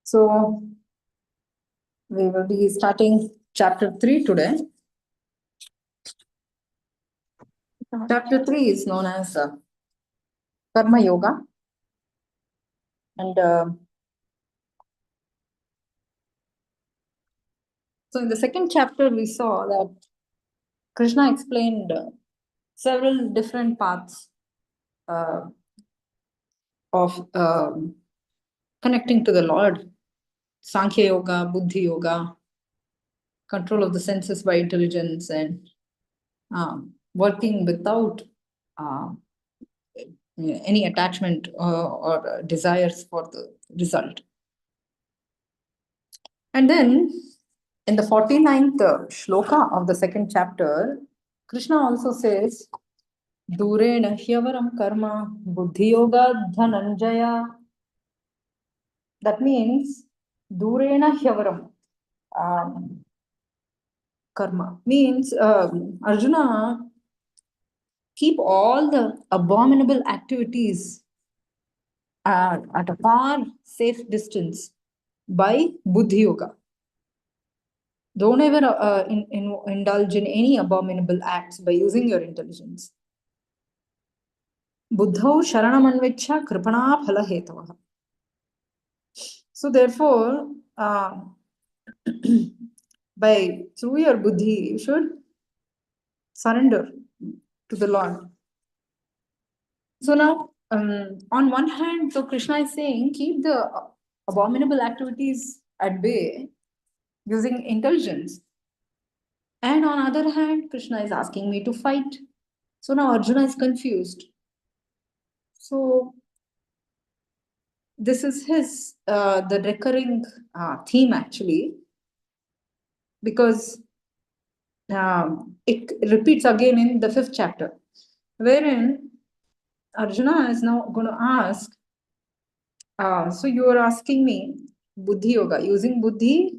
So we will be starting chapter 3 today. Chapter 3 is known as Karma Yoga. And so in the second chapter, we saw that Krishna explained several different paths of connecting to the Lord. Sankhya Yoga, Buddhi Yoga, control of the senses by intelligence, and working without any attachment or desires for the result. And then in the 49th shloka of the second chapter, Krishna also says, Durena hyavaram karma buddhi yoga dhananjaya. That means Durena hyavaram karma. Means Arjuna, keep all the abominable activities at a far safe distance by buddhi yoga. Don't ever indulge in any abominable acts by using your intelligence. Buddhau sharanamanvichya kripana phala hetavaha. So therefore, through your buddhi, you should surrender to the Lord. So now, on one hand, so Krishna is saying, keep the abominable activities at bay using intelligence. And on other hand, Krishna is asking me to fight. So now Arjuna is confused. So this is his the recurring theme actually, because it repeats again in the 5th chapter, wherein Arjuna is now going to ask, so you are asking me buddhi yoga, using buddhi,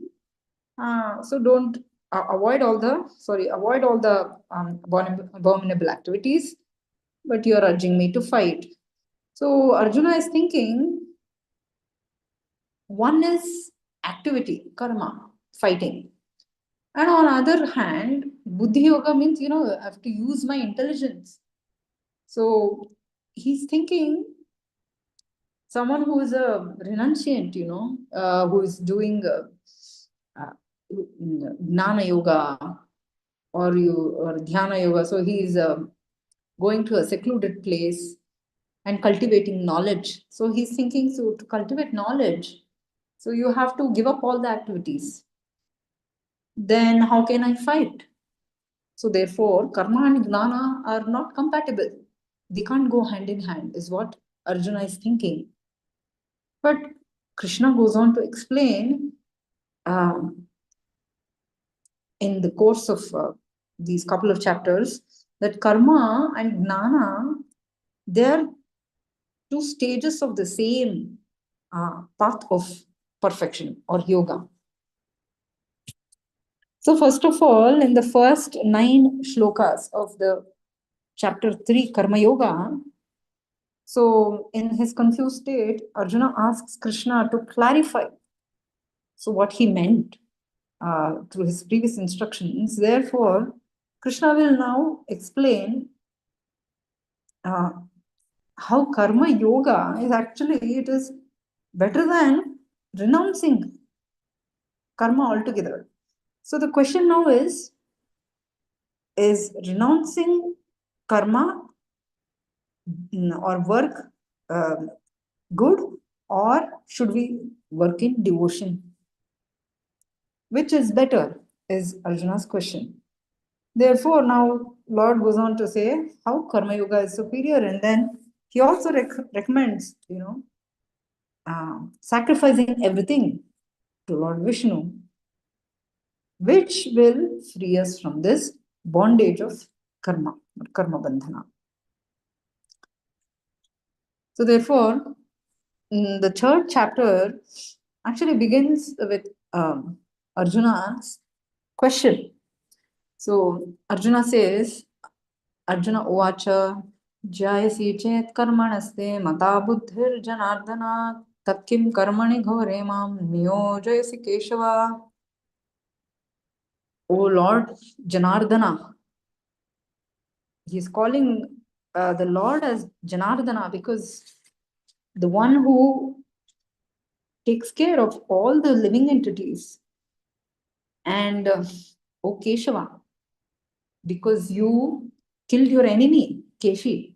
so don't avoid all the abominable activities, but you are urging me to fight. So Arjuna is thinking, one is activity, karma, fighting. And on other hand, buddhi yoga means, I have to use my intelligence. So he's thinking, someone who is a renunciant, who is doing gnana yoga or dhyana yoga. So he is going to a secluded place and cultivating knowledge. So he's thinking, so to cultivate knowledge, so you have to give up all the activities. Then how can I fight? So therefore, karma and gnana are not compatible. They can't go hand in hand, is what Arjuna is thinking. But Krishna goes on to explain in the course of these couple of chapters that karma and gnana, they are two stages of the same path of perfection or yoga. So first of all, in the first 9 shlokas of the chapter 3, Karma Yoga, so in his confused state, Arjuna asks Krishna to clarify so what he meant through his previous instructions. Therefore, Krishna will now explain how Karma Yoga is actually, it is better than renouncing karma altogether. So the question now is renouncing karma or work good, or should we work in devotion? Which is better is Arjuna's question. Therefore, now Lord goes on to say how Karma Yoga is superior, and then he also recommends, sacrificing everything to Lord Vishnu, which will free us from this bondage of karma, karma bandhana. So therefore, the 3rd chapter actually begins with Arjuna's question. So Arjuna says, Arjuna uvacha jayasi chet karmanaste mata buddhir janardana Tatkim karmani ghore mam niyojayasi Keshava. O Lord Janardana. He's calling the Lord as Janardana because the one who takes care of all the living entities. And O Keshava, because you killed your enemy, Keshi,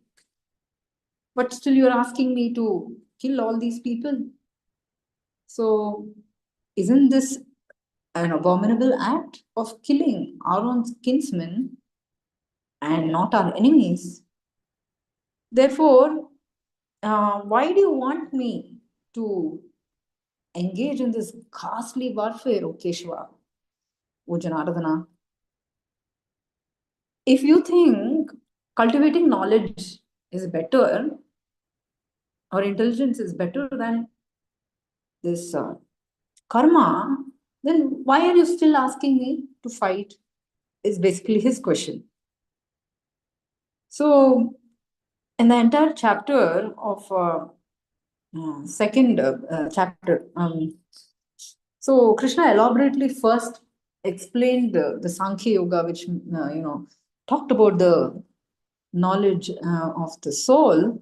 but still you're asking me to kill all these people. So, isn't this an abominable act of killing our own kinsmen and not our enemies? Therefore, why do you want me to engage in this ghastly warfare, O Keshava, O Janardana? If you think cultivating knowledge is better or intelligence is better than this karma, then why are you still asking me to fight? Is basically his question. So, in the entire chapter of second chapter, so Krishna elaborately first explained the Sankhya Yoga, which talked about the knowledge of the soul,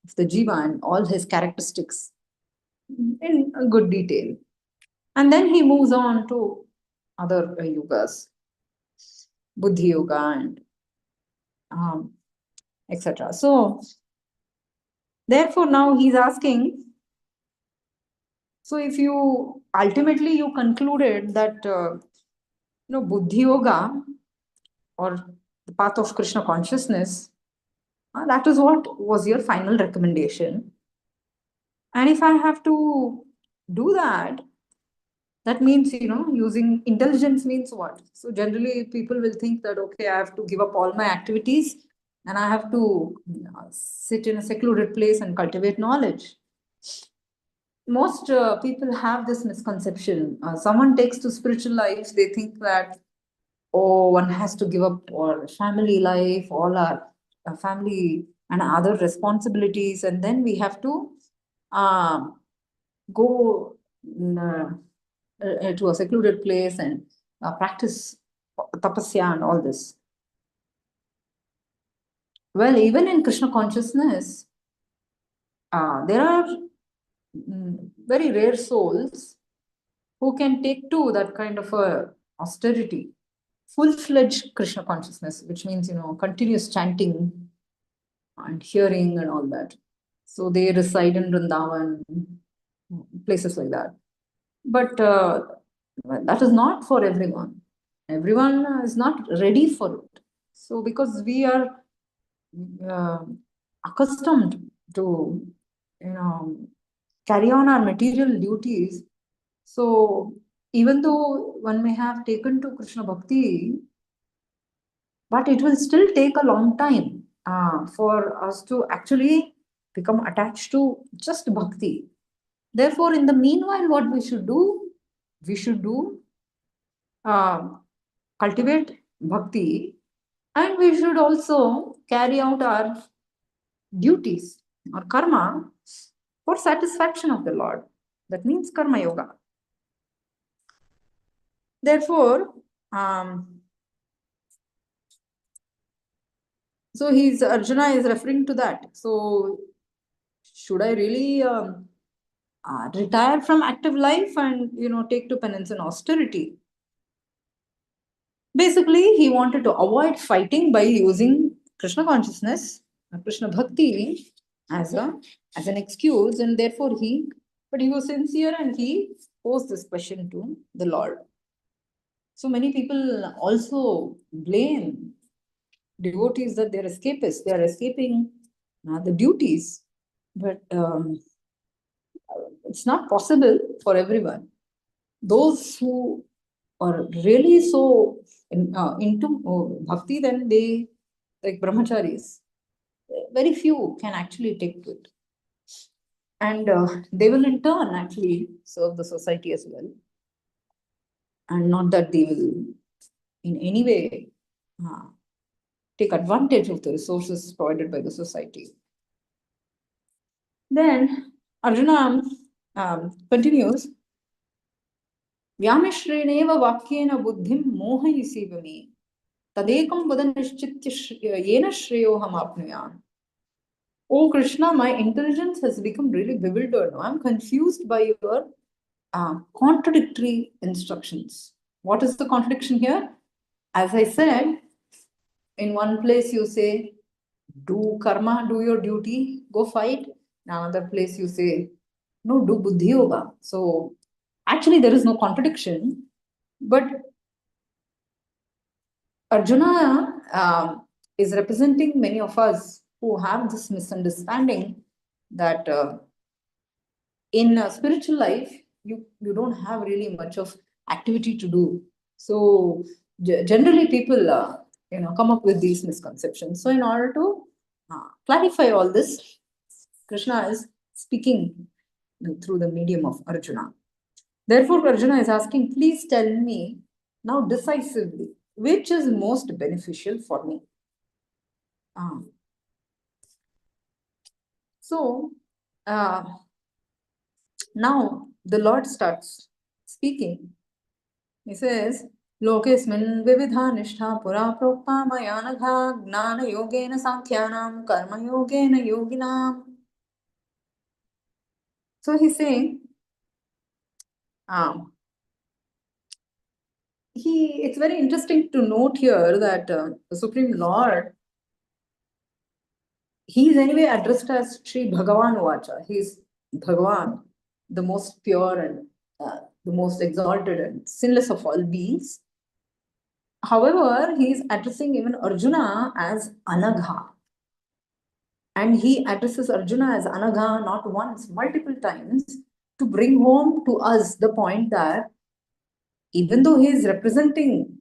of the jiva, and all his characteristics in good detail. And then he moves on to other yogas, Buddhi Yoga and etc. So, therefore, now he's asking. So, if you ultimately you concluded that Buddhi Yoga or the path of Krishna consciousness, that is what was your final recommendation. And if I have to do that, that means using intelligence means what? So generally people will think that okay, I have to give up all my activities and I have to sit in a secluded place and cultivate knowledge. Most people have this misconception. Someone takes to spiritual life, they think that oh, one has to give up all family life, all our family and other responsibilities, and then we have to go to a secluded place and practice tapasya and all this. Well, even in Krishna consciousness, there are very rare souls who can take to that kind of a austerity, full-fledged Krishna consciousness, which means continuous chanting and hearing and all that. So they reside in Vrindavan, places like that. But that is not for everyone. Everyone is not ready for it. So because we are uh, accustomed to, carry on our material duties, so even though one may have taken to Krishna Bhakti, but it will still take a long time for us to actually become attached to just Bhakti. Therefore, in the meanwhile, what we should do, cultivate Bhakti, and we should also carry out our duties or karma for satisfaction of the Lord. That means karma yoga. Therefore, so Arjuna is referring to that. So, should I really retire from active life and take to penance and austerity? Basically, he wanted to avoid fighting by using Krishna consciousness, Krishna bhakti as an excuse, and therefore but he was sincere and he posed this question to the Lord. So many people also blame devotees that they're escapists, they are escaping the duties, but it's not possible for everyone. Those who are really so into bhakti, then they, like brahmacharis, very few can actually take to it. And they will in turn actually serve the society as well. And not that they will in any way take advantage of the resources provided by the society. Then Arjuna continues, Vyamishreneva vakyena buddhim mohayisiva me. Tadekam vada nishchitya yena shreyoham apnuyan. Oh Krishna, my intelligence has become really bewildered. I'm confused by your contradictory instructions. What is the contradiction here? As I said, in one place you say, do karma, do your duty, go fight. In another place you say, no, do buddhi yoga. So actually there is no contradiction, but Arjuna is representing many of us who have this misunderstanding that in spiritual life you don't have really much of activity to do. So generally people come up with these misconceptions. So in order to clarify all this, Krishna is speaking through the medium of Arjuna. Therefore Arjuna is asking, please tell me now decisively which is most beneficial for me. So now the Lord starts speaking. He says, Lokesmin vividha nishtha pura prokta mayanagha gnana yogena sankhyanam karma yogena yoginam. So he's saying, it's very interesting to note here that the Supreme Lord, he is anyway addressed as Sri Bhagavan Vacha. He is Bhagavan, the most pure and the most exalted and sinless of all beings. However, he is addressing even Arjuna as Anagha. And he addresses Arjuna as Anagha not once, multiple times, to bring home to us the point that even though he is representing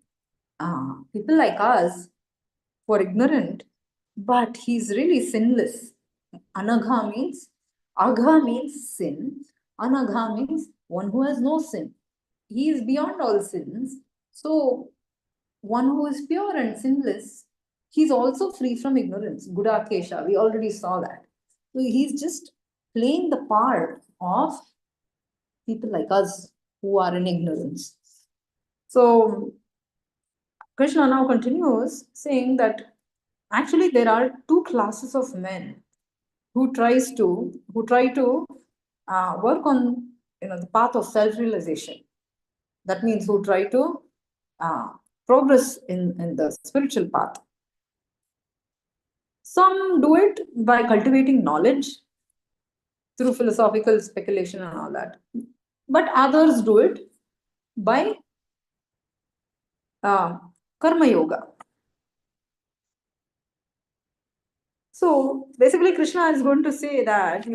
people like us who are ignorant, but he is really sinless. Anagha means, Agha means sin, Anagha means one who has no sin. He is beyond all sins. So one who is pure and sinless, he's also free from ignorance. Gudakesha, we already saw that. So he's just playing the part of people like us who are in ignorance. So Krishna now continues saying that actually there are two classes of men who try to work on the path of self-realization. That means who try to progress in the spiritual path. Some do it by cultivating knowledge through philosophical speculation and all that. But others do it by karma yoga. So basically Krishna is going to say that,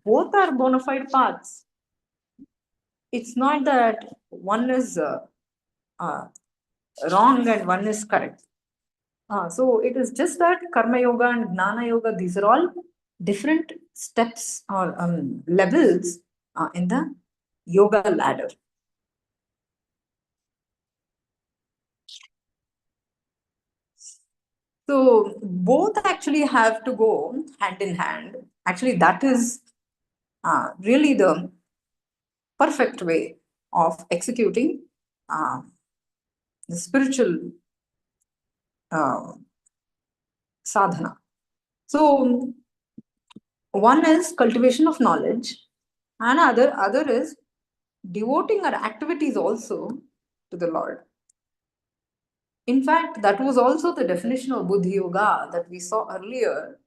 both are bona fide paths. It's not that one is wrong and one is correct. So it is just that karma yoga and gnana yoga, these are all different steps or levels in the yoga ladder. So both actually have to go hand in hand. Actually, that is really the perfect way of executing the spiritual sadhana. So one is cultivation of knowledge, and other is devoting our activities also to the Lord. In fact, that was also the definition of Buddhi Yoga that we saw earlier.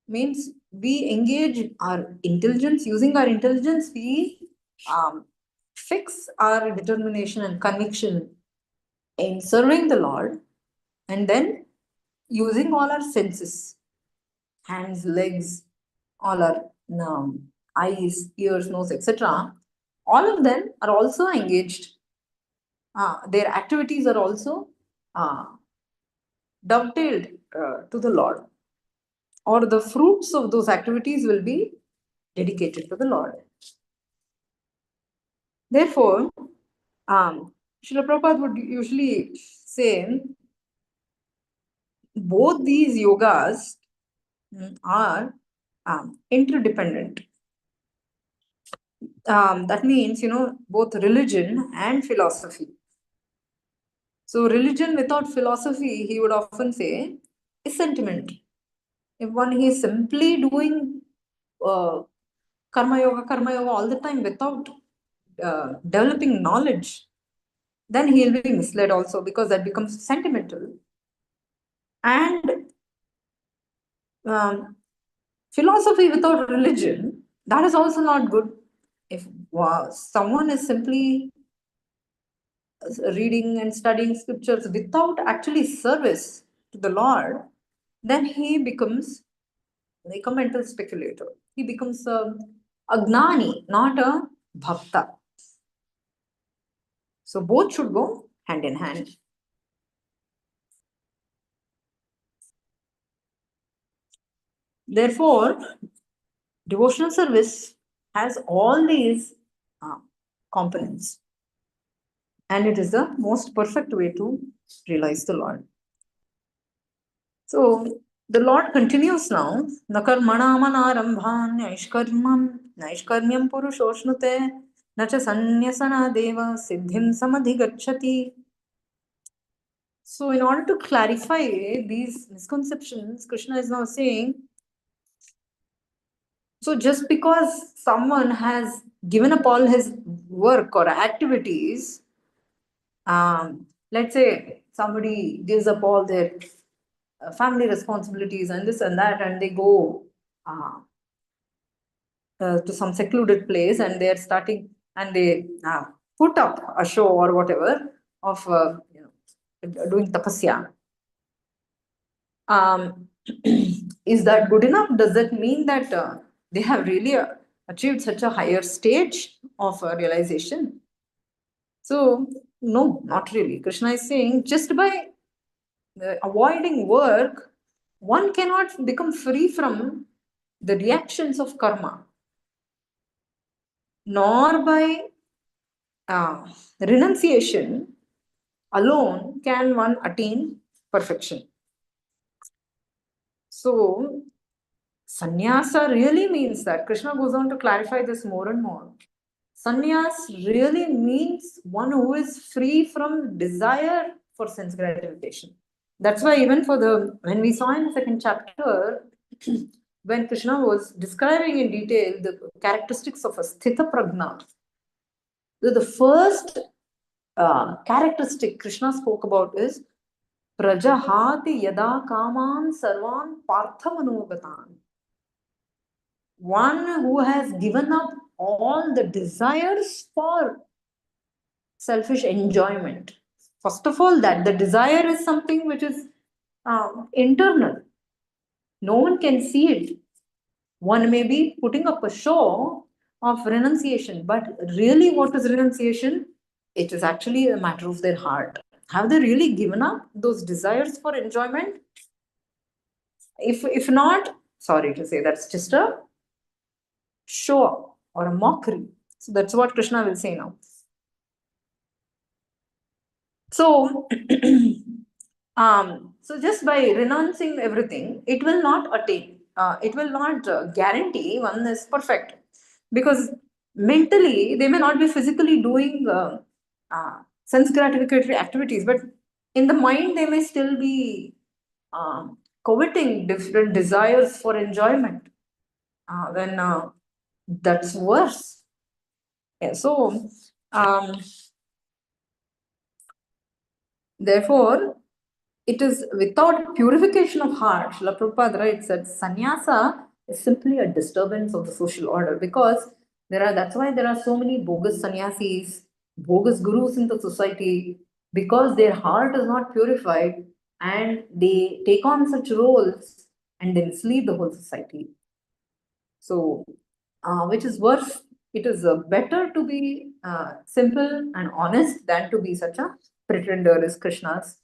Means we engage our intelligence, using our intelligence, we fix our determination and conviction in serving the Lord, and then using all our senses, hands, legs, all our eyes, ears, nose, etc. All of them are also engaged. Their activities are also dovetailed to the Lord, or the fruits of those activities will be dedicated to the Lord. Therefore, Srila Prabhupada would usually say both these yogas are interdependent. That means, both religion and philosophy. So, religion without philosophy, he would often say, is sentiment. If one is simply doing uh, karma yoga all the time without developing knowledge, then he'll be misled also, because that becomes sentimental. And um, philosophy without religion, that is also not good. If someone is simply reading and studying scriptures without actually service to the Lord, then he becomes like a mental speculator. He becomes a gnani, not a bhakta. So both should go hand in hand. Therefore, devotional service has all these uh, components, and it is the most perfect way to realize the Lord. So the Lord continues now. Nakarmanam naishkarmyam purushošnute nacha sanyasana deva siddhim samadhigacchati. So in order to clarify these misconceptions, Krishna is now saying, so just because someone has given up all his work or activities, let's say somebody gives up all their family responsibilities and this and that, and they go uh, to some secluded place, and they're starting, and they put up a show or whatever of doing tapasya. Um, is that good enough? Does that mean that they have really achieved such a higher stage of realization? So, no, not really. Krishna is saying just by avoiding work, one cannot become free from the reactions of karma, nor by renunciation alone can one attain perfection. So, sannyasa really means that. Krishna goes on to clarify this more and more. Sannyas really means one who is free from desire for sense gratification. That's why even when we saw in the second chapter, when Krishna was describing in detail the characteristics of a sthita prajna, the first characteristic Krishna spoke about is prajahati yada kaman sarvan parthamanogatan. One who has given up all the desires for selfish enjoyment. First of all, that the desire is something which is internal. No one can see it. One may be putting up a show of renunciation, but really, what is renunciation? It is actually a matter of their heart. Have they really given up those desires for enjoyment? If not, sorry to say, that's just a show or a mockery. So that's what Krishna will say now. So, so just by renouncing everything, it will not attain. It will not guarantee one is perfect, because mentally they may not be physically doing sense gratificatory activities, but in the mind they may still be coveting different desires for enjoyment. Then that's worse. Yeah, so therefore, it is without purification of heart. Srila Prabhupada writes that sannyasa is simply a disturbance of the social order, because that's why there are so many bogus sannyasis, bogus gurus in the society, because their heart is not purified and they take on such roles and they mislead the whole society. So, which is worse? It is better to be simple and honest than to be such a pretender, is Krishna's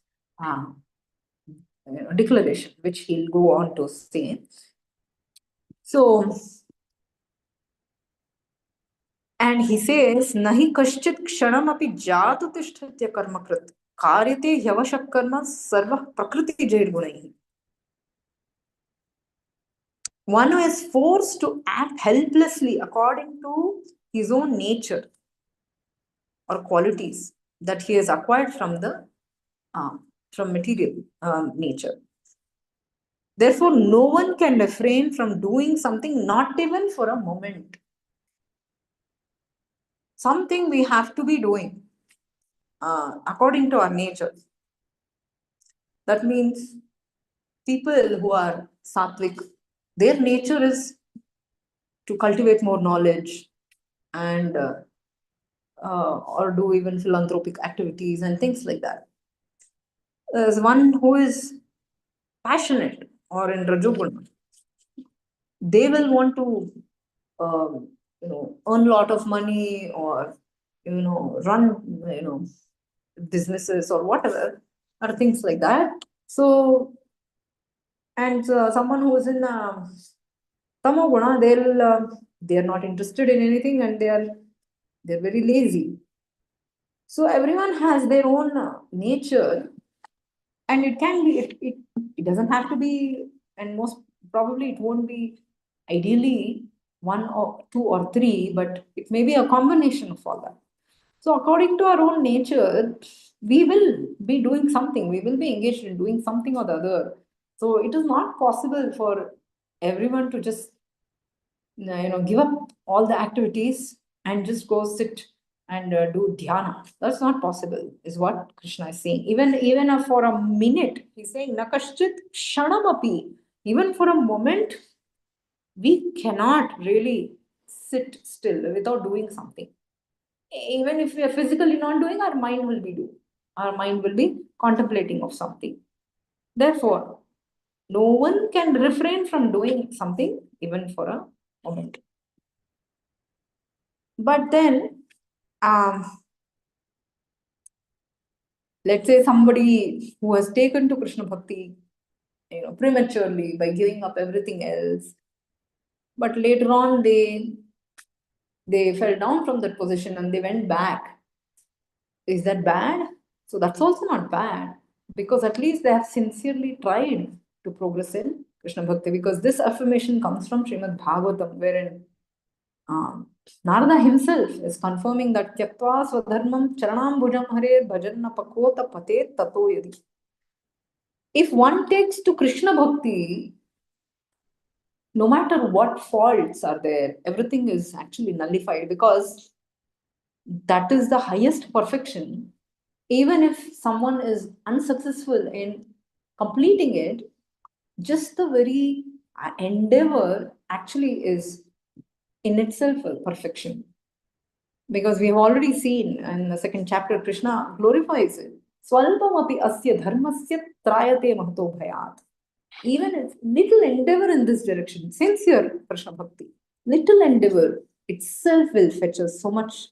declaration, which he'll go on to say. So, and he says, Nahi kashchit kshanam api jatu tishthatya karma krit karyate hyavashak karma sarva prakriti jair gunaihi. One who is forced to act helplessly according to his own nature or qualities that he has acquired from the from material nature. Therefore, no one can refrain from doing something, not even for a moment. Something we have to be doing according to our nature. That means people who are sattvic, their nature is to cultivate more knowledge and or do even philanthropic activities and things like that. There's one who is passionate or in Rajoguna, they will want to earn a lot of money or run businesses or whatever or things like that. So and someone who is in Tamoguna, they're not interested in anything and they're very lazy. So everyone has their own nature, and it can be it doesn't have to be, and most probably it won't be ideally one or two or three, but it may be a combination of all that. So according to our own nature, we will be doing something, we will be engaged in doing something or the other. So it is not possible for everyone to just give up all the activities and just go sit and do dhyana. That's not possible, is what Krishna is saying. Even for a minute, he's saying nakaschit shanamapi. Even for a moment, we cannot really sit still without doing something. Even if we are physically not doing, our mind will be doing. Our mind will be contemplating of something. Therefore, no one can refrain from doing something even for a moment. But then, let's say somebody who has taken to Krishna Bhakti, prematurely by giving up everything else, but later on they fell down from that position and they went back. Is that bad? So that's also not bad, because at least they have sincerely tried to progress in Krishna Bhakti. Because this affirmation comes from Srimad Bhagavatam, wherein Narada himself is confirming that Tyaktva Swadharmam Charanam Bhujam Hare Bhajanna Pakota Pate Tato Yadi. If one takes to Krishna Bhakti, no matter what faults are there, everything is actually nullified, because that is the highest perfection. Even if someone is unsuccessful in completing it, just the very endeavor actually is in itself a perfection. Because we have already seen in the second chapter, Krishna glorifies it. Swalpamapi asya dharmasya trayate mahato bhayat. Even if little endeavor in this direction, sincere Krishna Bhakti, little endeavor itself will fetch us so much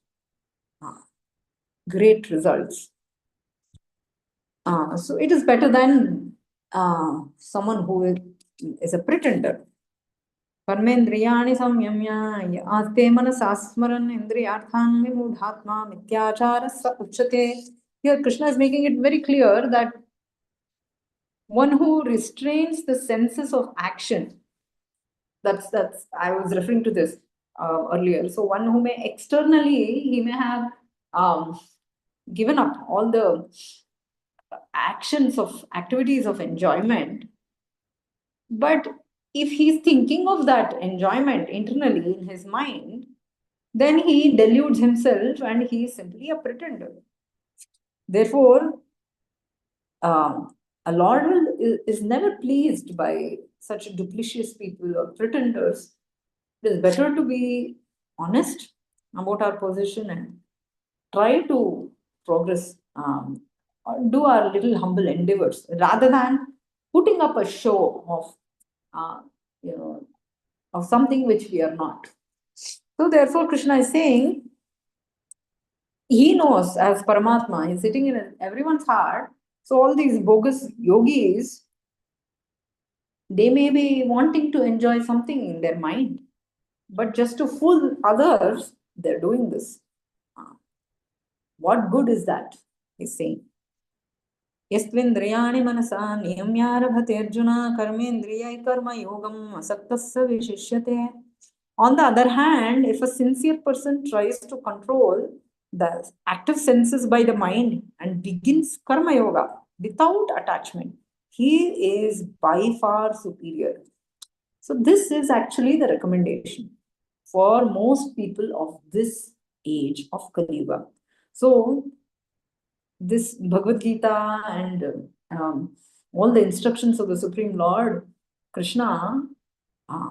great results. So it is better than someone who is a pretender. कर्मेन्द्रियाणि संयम्य आस्ते मनसा स्मरन् इन्द्रियार्थान् विमूढात्मा मिथ्याचारः स उच्यते. Here Krishna is making it very clear that one who restrains the senses of action, that's I was referring to this earlier. So one who may externally, he may have given up all the activities of enjoyment, but if he's thinking of that enjoyment internally in his mind, then he deludes himself and he is simply a pretender. Therefore, a Lord is never pleased by such duplicitous people or pretenders. It is better to be honest about our position and try to progress, or do our little humble endeavors, rather than putting up a show of of something which we are not. So therefore, Krishna is saying, he knows as Paramatma, he's sitting in everyone's heart. So all these bogus yogis, they may be wanting to enjoy something in their mind, but just to fool others, they're doing this. What good is that? He's saying. यस्त्विन्द्रियाणि मनसा नियम्यारभते अर्जुन कर्मेन्द्रियै कर्मयोगम् असक्तः स विशिष्यते. On the other hand, if a sincere person tries to control the active senses by the mind and begins karma yoga without attachment, he is by far superior. So, this is actually the recommendation for most people of this age of Kali Yuga. So, this Bhagavad Gita and all the instructions of the Supreme Lord Krishna, uh,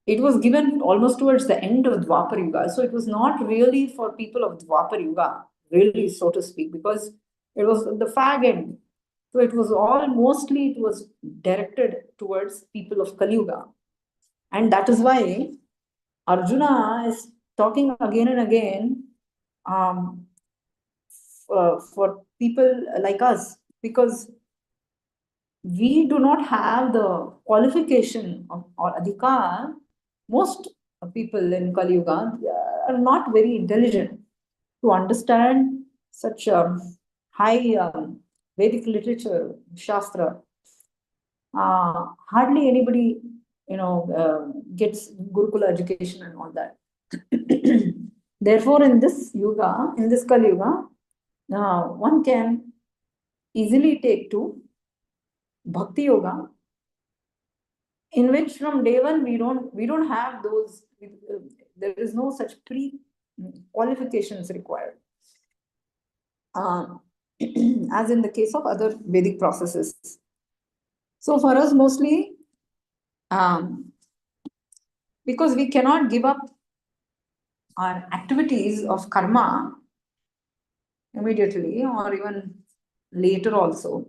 it was given almost towards the end of Dwapar Yuga. So it was not really for people of Dwapar Yuga, really, so to speak, because it was the fag end. So it was all mostly it was directed towards people of Kali Yuga. And that is why Arjuna is talking again and again um, for people like us, because we do not have the qualification or adhikar. Most people in Kali Yuga are not very intelligent to understand such high Vedic literature, Shastra. Hardly anybody, gets Gurukula education and all that. Therefore, in this Yuga, in this Kali Yuga, one can easily take to Bhakti Yoga, in which from day one we don't have those. There is no such pre qualifications required, as in the case of other Vedic processes. So for us, mostly, because we cannot give up our activities of karma immediately or even later also,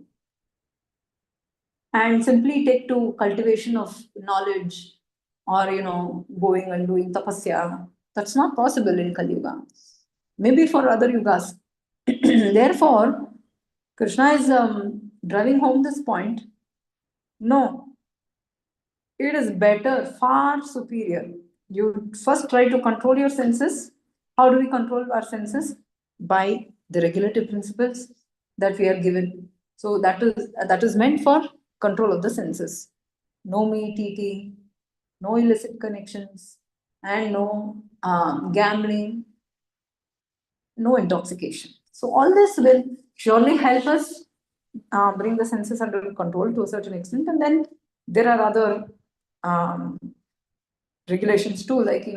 and simply take to cultivation of knowledge or going and doing tapasya. That's not possible in Kali Yuga. Maybe for other yugas. Therefore, Krishna is driving home this point. No, it is better, far superior. You first try to control your senses. How do we control our senses? By the regulative principles that we are given. So that is meant for control of the senses. No meat eating, no illicit connections, and no gambling, no intoxication. So all this will surely help us bring the senses under control to a certain extent. And then there are other um, regulations too, like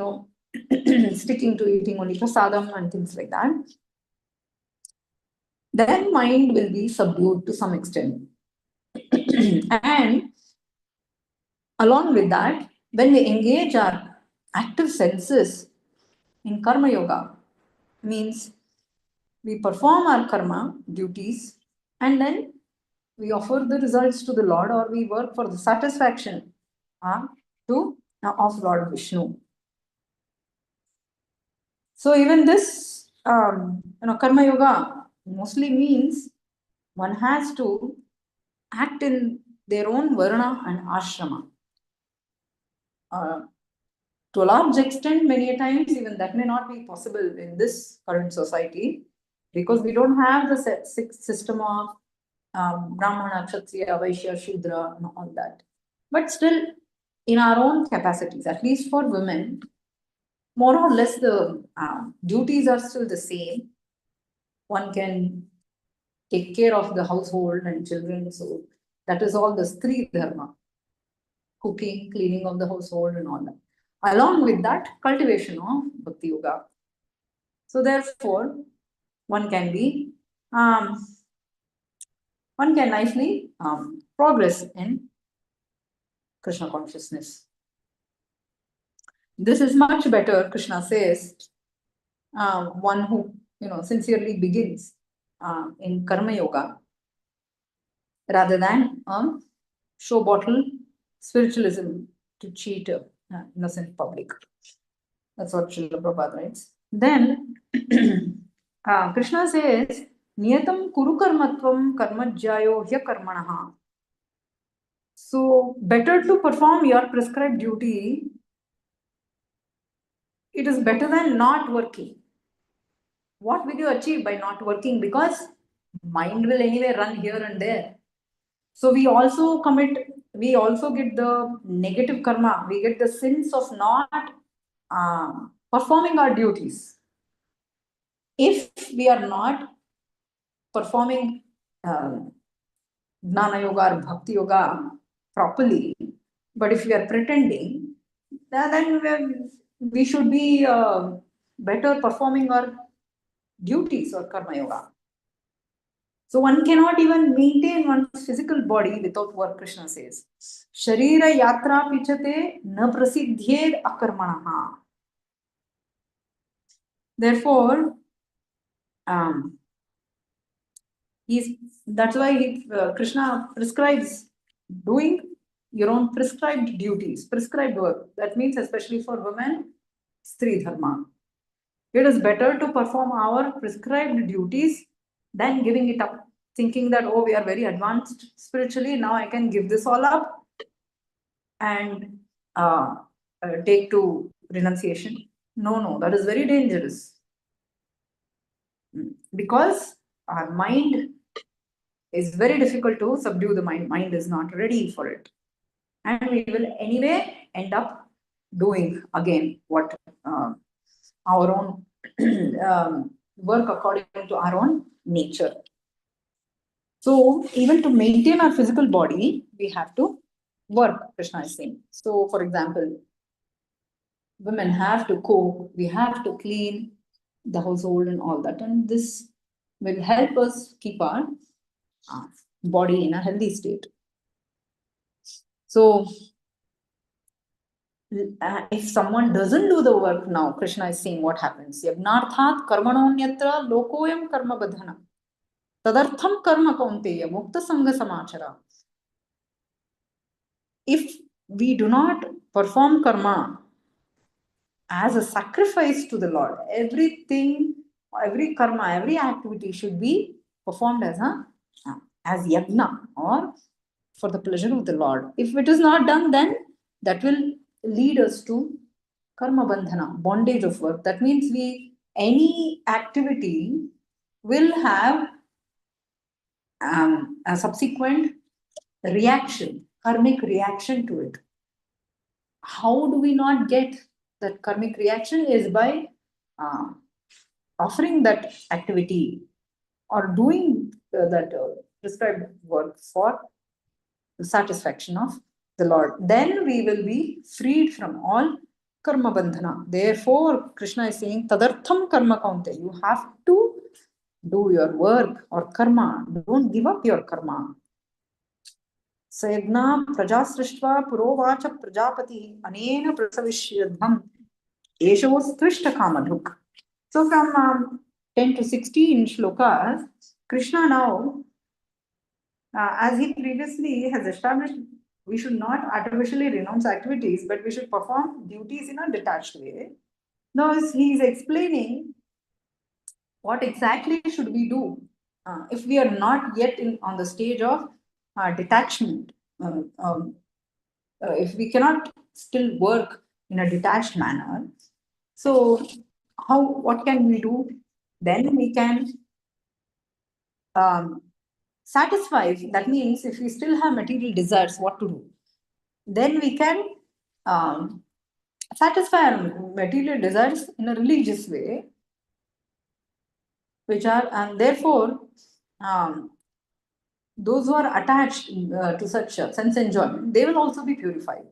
sticking to eating only prasadam and things like that. Then mind will be subdued to some extent. And along with that, when we engage our active senses in karma yoga, means we perform our karma duties and then we offer the results to the Lord, or we work for the satisfaction to of Lord Vishnu. So even this, karma yoga mostly means one has to act in their own varna and ashrama. To a large extent, many times, even that may not be possible in this current society, because we don't have the system of Brahmana, Kshatriya, Vaishya, Shudra, and all that. But still, in our own capacities, at least for women, more or less the duties are still the same. One can take care of the household and children. So that is all the Stri Dharma, cooking, cleaning of the household and all that. Along with that, cultivation of Bhakti Yoga. So therefore, one can be, one can nicely progress in Krishna consciousness. This is much better, Krishna says, one who sincerely begins in Karma Yoga rather than show bottle spiritualism to cheat innocent public. That's what Srila Prabhupada writes. Then Krishna says, Niyatam kuru karmatvam karmajyayo hya karmanaha. So better to perform your prescribed duty. It is better than not working. What will you achieve by not working? Because mind will anyway run here and there. So we also get the negative karma. We get the sins of not performing our duties. If we are not performing Jnana Yoga or Bhakti Yoga properly, but if we are pretending, then we should be better performing our duties or Karma Yoga. So one cannot even maintain one's physical body without work, Krishna says. Sharira yatra pichate na prasidhyed akarmanaha. Therefore, um, that's why Krishna prescribes doing your own prescribed duties, prescribed work. That means especially for women, Stri Dharma. It is better to perform our prescribed duties than giving it up, thinking that, oh, we are very advanced spiritually, now I can give this all up and take to renunciation. No, that is very dangerous. Because our mind is very difficult to subdue the mind. Mind is not ready for it. And we will anyway end up doing again what our own work according to our own nature. So even to maintain our physical body, we have to work, Krishna is saying. So for example, women have to cook, we have to clean the household and all that. And this will help us keep our body in a healthy state. So if someone doesn't do the work now, Krishna is saying what happens. Yagnarthat karmanonyatra lokoyam karma badhana. Tadartham karma kaunteya mukta sangha samachara. If we do not perform karma as a sacrifice to the Lord, everything, every karma, every activity should be performed as yagna or for the pleasure of the Lord. If it is not done, then that will lead us to karma bandhana, bondage of work. That means any activity will have a subsequent reaction, karmic reaction to it. How do we not get that karmic reaction? Is by offering that activity or doing that prescribed work for the satisfaction of the Lord. Then we will be freed from all karma bandhana. Therefore, Krishna is saying, tadartham karma kaunte. You have to do your work or karma. Don't give up your karma. Sayagna prajasrishtva purovacha prajapati anena prasavishyadham eshostvishta kamadhuk. So from 10 to 16 shlokas, Krishna now, as he previously has established, we should not artificially renounce activities, but we should perform duties in a detached way. Now he is explaining what exactly should we do if we are not yet on the stage of detachment. If we cannot still work in a detached manner, so what can we do? Then we can satisfy. That means if we still have material desires, what to do? Then we can satisfy our material desires in a religious way, and therefore those who are attached to such sense enjoyment, they will also be purified.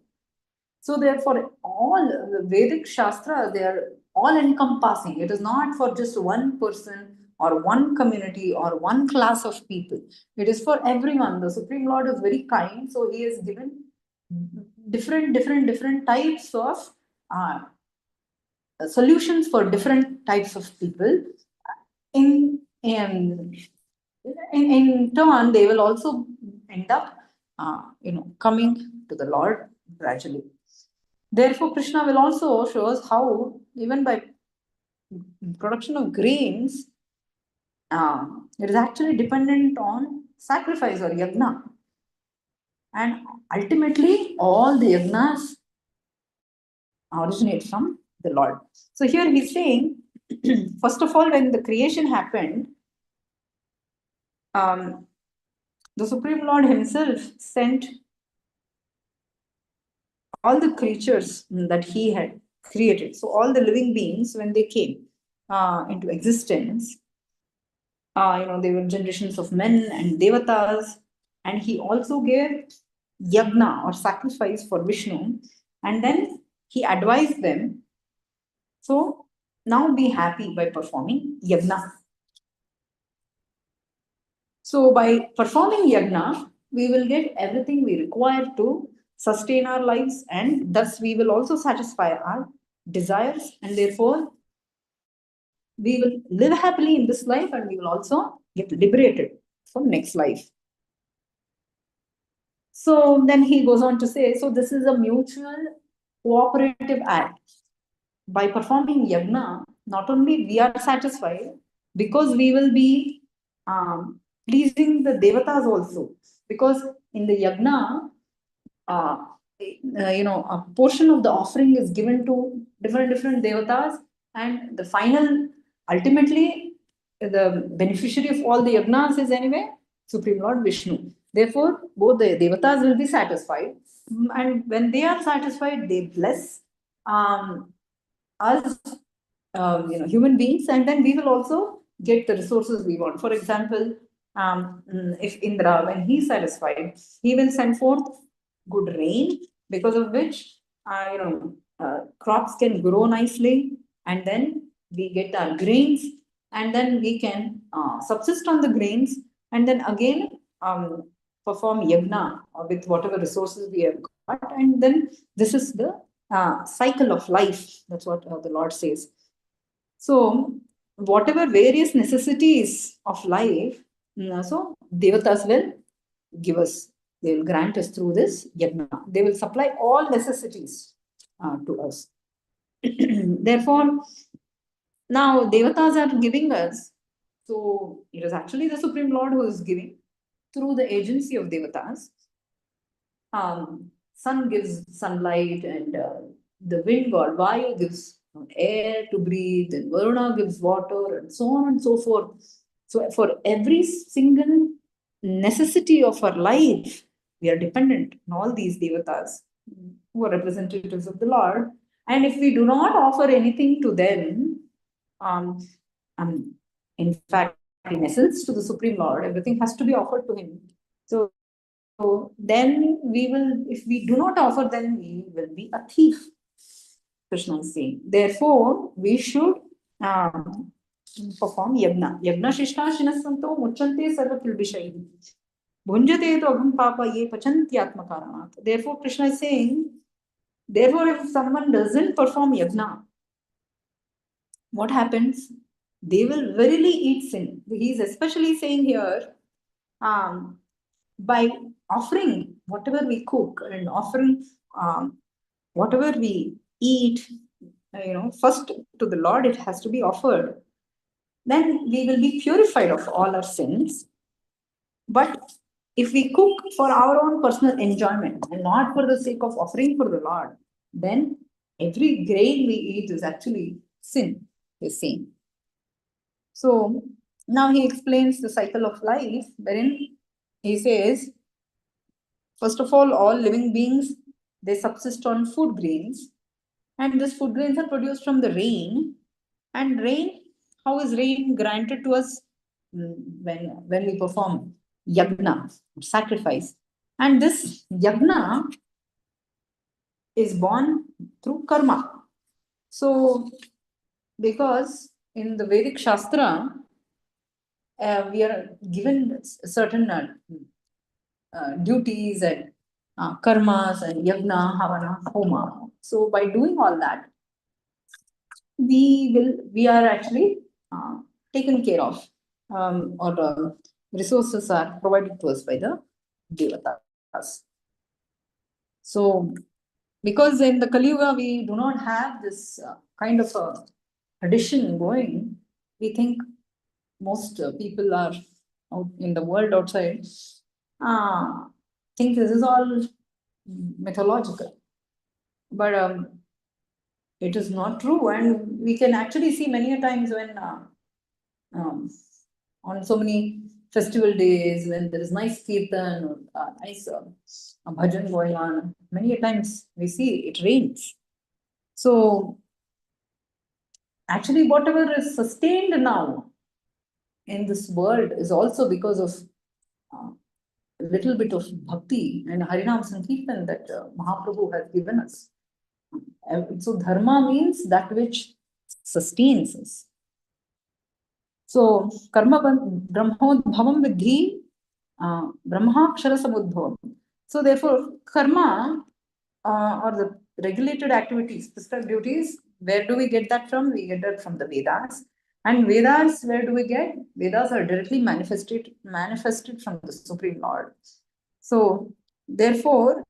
So therefore, all the Vedic Shastras, they are all encompassing. It is not for just one person or one community or one class of people. It is for everyone. The Supreme Lord is very kind, so he has given different types of solutions for different types of people. In turn, they will also end up, coming to the Lord gradually. Therefore, Krishna will also show us how, even by production of grains, it is actually dependent on sacrifice or yagna. And ultimately, all the yagnas originate from the Lord. So here he's saying, first of all, when the creation happened, the Supreme Lord himself sent all the creatures that he had created. So all the living beings, when they came into existence, they were generations of men and devatas, and he also gave yagna or sacrifice for Vishnu, and then he advised them. So now be happy by performing yagna. So by performing yagna, we will get everything we require to sustain our lives, and thus we will also satisfy our desires, and therefore we will live happily in this life, and we will also get liberated from next life. So then he goes on to say, so this is a mutual cooperative act. By performing yagna, not only we are satisfied, because we will be pleasing the devatas also. Because in the yagna, uh, a portion of the offering is given to different devatas, and the final, ultimately, the beneficiary of all the yagnas is anyway Supreme Lord Vishnu. Therefore, both the devatas will be satisfied, and when they are satisfied, they bless us, human beings, and then we will also get the resources we want. For example, if Indra, when he's satisfied, he will send forth good rain, because of which crops can grow nicely, and then we get our grains, and then we can subsist on the grains, and then again perform yagna with whatever resources we have got, and then this is the cycle of life. That's what the Lord says. So, whatever various necessities of life, so devatas will give us, they will grant us through this yagna. They will supply all necessities to us. Therefore, now devatas are giving us. So, it is actually the Supreme Lord who is giving through the agency of devatas. Sun gives sunlight, and the wind god Vayu gives air to breathe, and Varuna gives water, and so on and so forth. So for every single necessity of our life, we are dependent on all these devatas who are representatives of the Lord. And if we do not offer anything to them, um, in fact, in essence, to the Supreme Lord, everything has to be offered to Him. So then we will, if we do not offer, then we will be a thief. Krishna is saying. Therefore, we should perform yagna. Yagna shishta shinasanto muchante sarva kilbishaihi. Bhunjate to abham papa ye pachanti atmakaranat. Therefore, Krishna is saying, therefore, if someone doesn't perform yagna, what happens? They will verily eat sin. He is especially saying here, by offering whatever we cook and offering whatever we eat, first to the Lord, it has to be offered. Then we will be purified of all our sins. But if we cook for our own personal enjoyment and not for the sake of offering for the Lord, then every grain we eat is actually sin, is saying. So now he explains the cycle of life, wherein he says, first of all living beings, they subsist on food grains, and these food grains are produced from the rain. And rain, how is rain granted to us? When we perform yagna, sacrifice. And this yagna is born through karma. So, because in the Vedic Shastra, we are given certain duties and karmas and yagna, havana, homa. So by doing all that, we are actually taken care of, or resources are provided to us by the devatas. So because in the Kali Yuga we do not have this kind of a tradition going, we think most people are out in the world outside think this is all mythological, but it is not true. And we can actually see many a times when on so many festival days, when there is nice kirtan or nice bhajan going on, many a times we see it rains. So actually, whatever is sustained now in this world is also because of a little bit of bhakti and Harinam Sankirtan that Mahaprabhu has given us. So dharma means that which sustains us. So karma brahmodbhavam vidhi brahmakshara samudbhavam. So therefore karma or the regulated activities, prescribed duties, where do we get that from? We get that from the Vedas. And Vedas, where do we get? Vedas are directly manifested from the Supreme Lord. So therefore,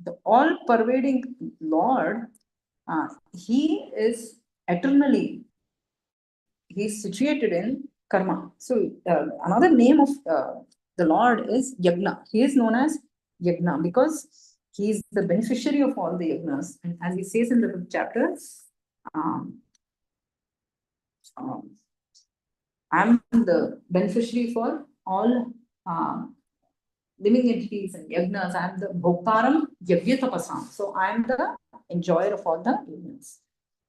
the all-pervading Lord, he is eternally, he is situated in karma. So another name of the Lord is Yagna. He is known as Yagna because he is the beneficiary of all the yagnas. And as he says in the chapter, um, um, I'm the beneficiary for all living entities and yagnas. I'm the bhoktaram yagyatapasam. So I'm the enjoyer of all the yagnas.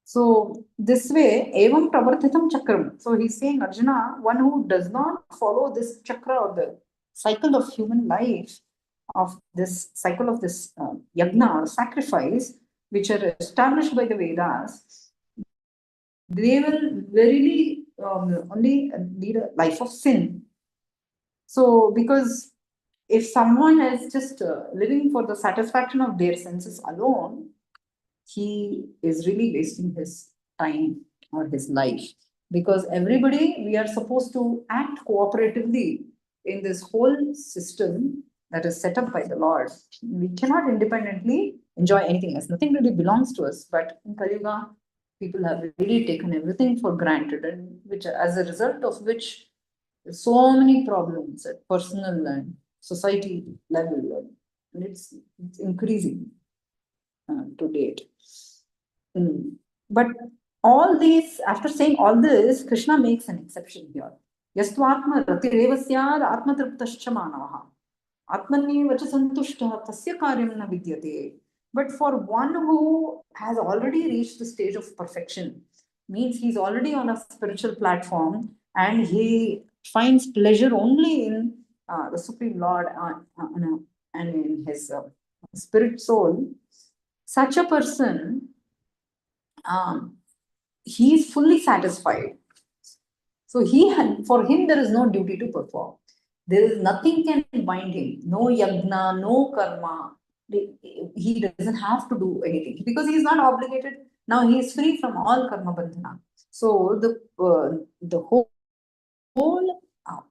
So this way, evam pravartitam chakram. So he's saying, Arjuna, one who does not follow this chakra or the cycle of human life, of this cycle of this yagna or sacrifice, which are established by the Vedas, they will verily only lead a life of sin. So, because if someone is just living for the satisfaction of their senses alone, he is really wasting his time or his life. Because everybody, we are supposed to act cooperatively in this whole system that is set up by the Lord. We cannot independently enjoy anything else. Nothing really belongs to us. But in Kali Yuga, people have really taken everything for granted, and which, as a result of which, so many problems at personal and society level, and it's increasing to date. But all these, after saying all this, Krishna makes an exception here. Yastvatma ratireva syad atmatriptascha manavaha. Atmanyeva cha santushta tasya karyam na vidyate. But for one who has already reached the stage of perfection, means he's already on a spiritual platform and he finds pleasure only in the Supreme Lord and in his spirit soul, such a person, he is fully satisfied. So for him, there is no duty to perform. There is nothing can bind him. No yagna, no karma. He doesn't have to do anything because he is not obligated. Now he is free from all karma bandhana. So the whole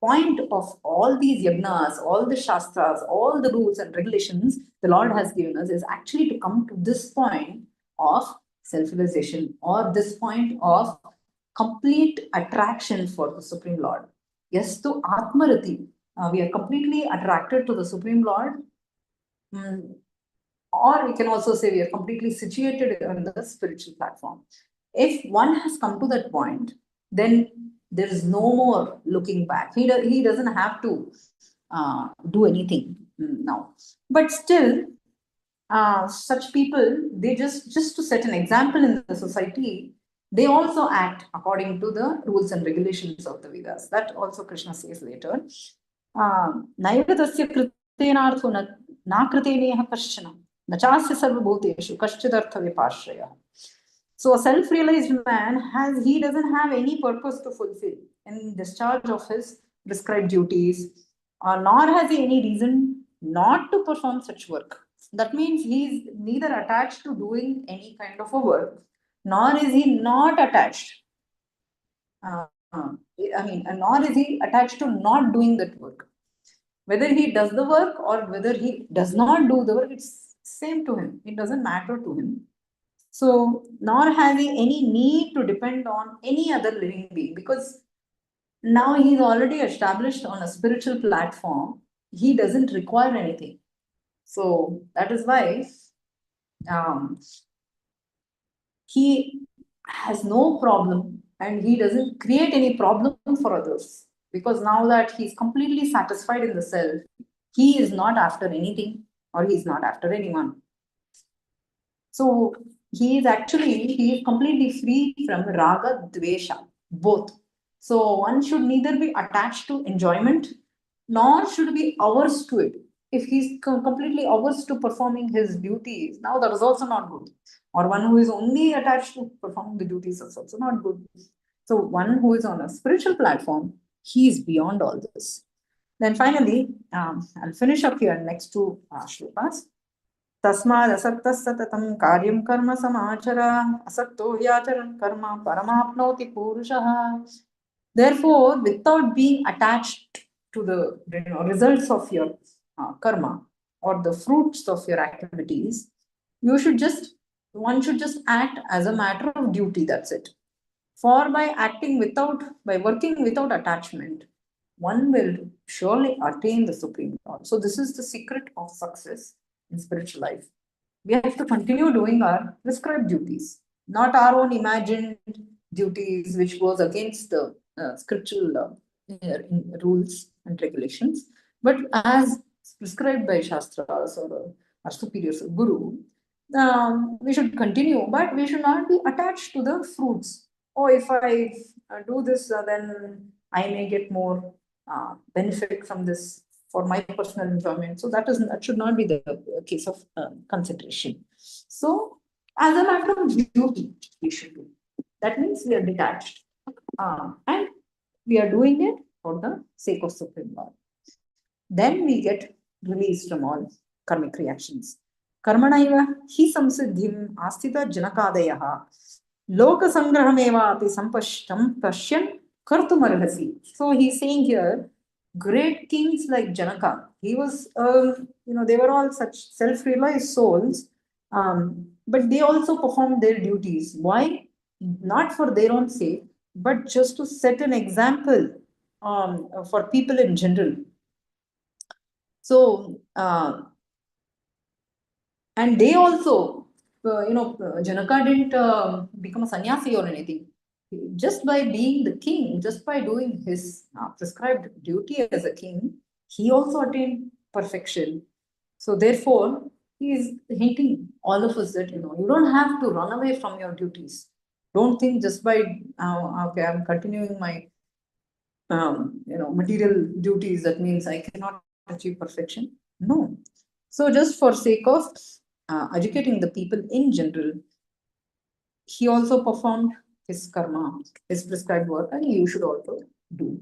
point of all these yagnas, all the shastras, all the rules and regulations the Lord has given us is actually to come to this point of self-realization or this point of complete attraction for the Supreme Lord. Yes, to Atmarati, we are completely attracted to the Supreme Lord. Or we can also say we are completely situated on the spiritual platform. If one has come to that point, then there is no more looking back. He doesn't have to do anything now. But still, such people, they just to set an example in the society, they also act according to the rules and regulations of the Vedas. That also Krishna says later. Naiva tasya kritenartho na kriteneha kaschana nachasya sarvabhuteshu kaschidartha vipashraya. So a self-realized man he doesn't have any purpose to fulfill in discharge of his prescribed duties, nor has he any reason not to perform such work. That means he is neither attached to doing any kind of a work, nor is he not attached. Nor is he attached to not doing that work. Whether he does the work or whether he does not do the work, it's same to him. It doesn't matter to him. So, nor has he any need to depend on any other living being because now he's already established on a spiritual platform. He doesn't require anything. So, that is why he has no problem and he doesn't create any problem for others because now that he's completely satisfied in the self, he is not after anything or he's not after anyone. So he is completely free from raga, dvesha, both. So one should neither be attached to enjoyment nor should be averse to it. If he's completely averse to performing his duties, now that is also not good. Or one who is only attached to performing the duties is also not good. So one who is on a spiritual platform, he is beyond all this. Then finally, I'll finish up here next two shlokas. तस्मादसक्तः सततं कार्यं कर्म समाचर असक्तो ह्याचरन् कर्म परमाप्नोति पूरुषः. Therefore, without being attached to the results of your karma or the fruits of your activities, one should just act as a matter of duty. That's it. For by working without attachment, one will surely attain the Supreme Lord. So this is the secret of success in spiritual life. We have to continue doing our prescribed duties, not our own imagined duties, which goes against the scriptural rules and regulations, but as prescribed by Shastras or our superiors, Guru, we should continue, but we should not be attached to the fruits. Oh, if I do this, then I may get more benefit from this for my personal enjoyment. So that should not be the case of consideration. So, as a matter of duty, we should do. That means we are detached, and we are doing it for the sake of Supreme Lord. Then we get released from all karmic reactions. Karmanaiva hi samsiddhim astita janakadayaha lokasangrahamevapi sampashtam pashyan kartumarhasi. So he's saying here, great kings like Janaka, he was, they were all such self-realized souls, but they also performed their duties. Why? Not for their own sake, but just to set an example for people in general. So, and they also, Janaka didn't become a sannyasi or anything. Just by being the king, just by doing his prescribed duty as a king, he also attained perfection. So, therefore, he is hinting all of us that, you don't have to run away from your duties. Don't think just by, okay, I'm continuing my, material duties, that means I cannot achieve perfection. No. So just for sake of educating the people in general, he also performed his karma, his prescribed work, and you should also do,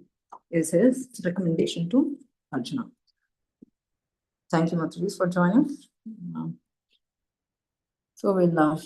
is his recommendation to Arjuna. Thank you, Matris, for joining. So we'll